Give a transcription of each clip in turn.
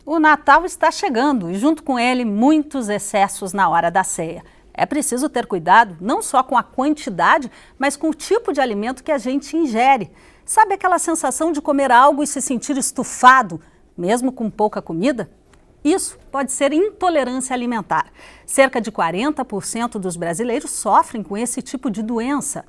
O Natal está chegando e, junto com ele, muitos excessos na hora da ceia. É preciso ter cuidado não só com a quantidade, mas com o tipo de alimento que a gente ingere. Sabe aquela sensação de comer algo e se sentir estufado, mesmo com pouca comida? Isso pode ser intolerância alimentar. Cerca de 40% dos brasileiros sofrem com esse tipo de doença.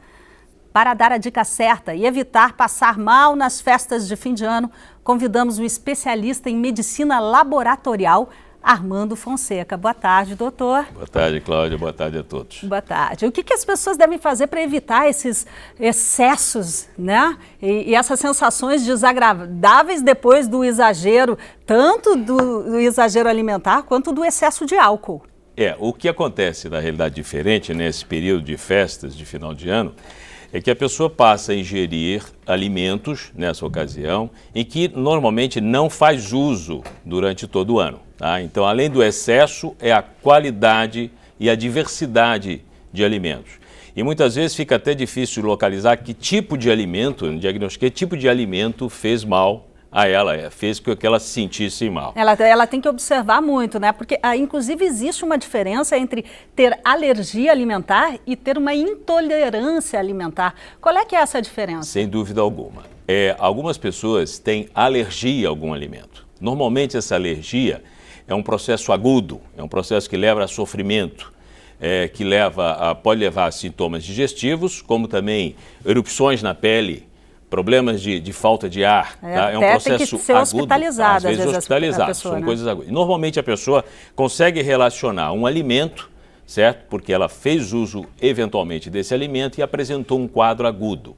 Para dar a dica certa e evitar passar mal nas festas de fim de ano, convidamos o especialista em medicina laboratorial, Armando Fonseca. Boa tarde, doutor. Boa tarde, Cláudia. Boa tarde a todos. Boa tarde. O que as pessoas devem fazer para evitar esses excessos, né? E essas sensações desagradáveis depois do exagero, tanto do exagero alimentar quanto do excesso de álcool? O que acontece na realidade diferente nesse período de festas de final de ano é que a pessoa passa a ingerir alimentos, nessa ocasião, em que normalmente não faz uso durante todo o ano. Tá? Então, além do excesso, é a qualidade e a diversidade de alimentos. E muitas vezes fica até difícil localizar que tipo de alimento, diagnosticar que tipo de alimento fez mal a ela, fez com que ela se sentisse mal. Ela tem que observar muito, né? Porque, inclusive, existe uma diferença entre ter alergia alimentar e ter uma intolerância alimentar. Qual é que é essa diferença? Sem dúvida alguma. Algumas pessoas têm alergia a algum alimento. Normalmente, essa alergia é um processo agudo, é um processo que leva a sofrimento, pode levar a sintomas digestivos, como também erupções na pele, problemas de falta de ar, tá? É um processo tem que ser agudo, hospitalizado, às vezes hospitalizado, pessoa, são coisas agudas. Normalmente a pessoa consegue relacionar um alimento, certo? Porque ela fez uso eventualmente desse alimento e apresentou um quadro agudo.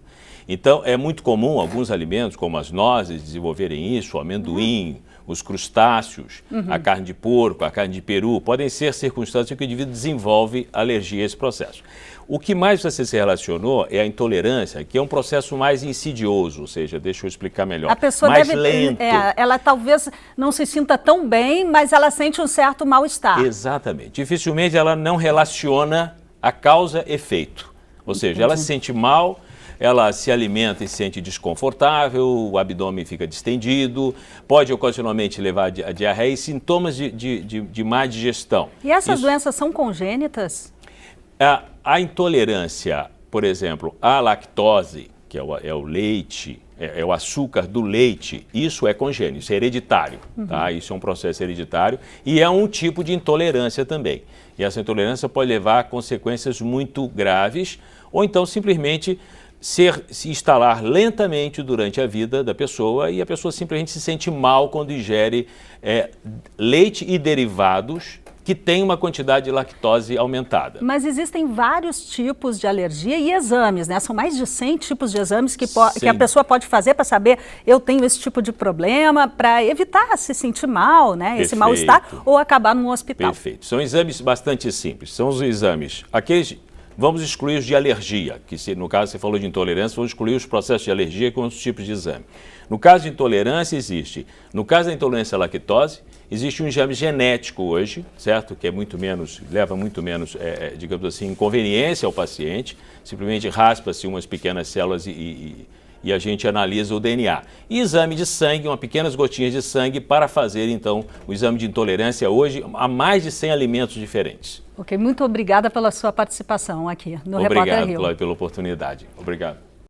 Então é muito comum alguns alimentos, como as nozes, desenvolverem isso, o amendoim, os crustáceos, a carne de porco, a carne de peru, podem ser circunstâncias em que o indivíduo desenvolve alergia a esse processo. O que mais você se relacionou é a intolerância, que é um processo mais insidioso, ou seja, deixa eu explicar melhor, a pessoa mais deve, lento. Ela talvez não se sinta tão bem, mas ela sente um certo mal-estar. Exatamente. Dificilmente ela não relaciona a causa-efeito. Ou seja, ela se sente mal, ela se alimenta e se sente desconfortável, o abdômen fica distendido, pode ocasionalmente levar a diarreia e sintomas de má digestão. E essas doenças são congênitas? A intolerância, por exemplo, à lactose, que é o leite, é o açúcar do leite, isso é congênito, isso é hereditário, tá? Isso é um processo hereditário e é um tipo de intolerância também. E essa intolerância pode levar a consequências muito graves ou então simplesmente se instalar lentamente durante a vida da pessoa e a pessoa simplesmente se sente mal quando ingere leite e derivados que tem uma quantidade de lactose aumentada. Mas existem vários tipos de alergia e exames, né? São mais de 100 tipos de exames que a pessoa pode fazer para saber eu tenho esse tipo de problema, para evitar se sentir mal, né? Esse mal-estar ou acabar num hospital. Perfeito. São exames bastante simples. São os exames, vamos excluir os de alergia, que no caso você falou de intolerância, vamos excluir os processos de alergia com os tipos de exame. No caso de intolerância existe, no caso da intolerância à lactose, existe um exame genético hoje, certo? Que leva muito menos, digamos assim, inconveniência ao paciente, simplesmente raspa-se umas pequenas células e a gente analisa o DNA. E exame de sangue, pequenas gotinhas de sangue para fazer, então, o exame de intolerância hoje a mais de 100 alimentos diferentes. Ok, muito obrigada pela sua participação aqui no Repórter Rio. Obrigado, Cláudia, pela oportunidade. Obrigado.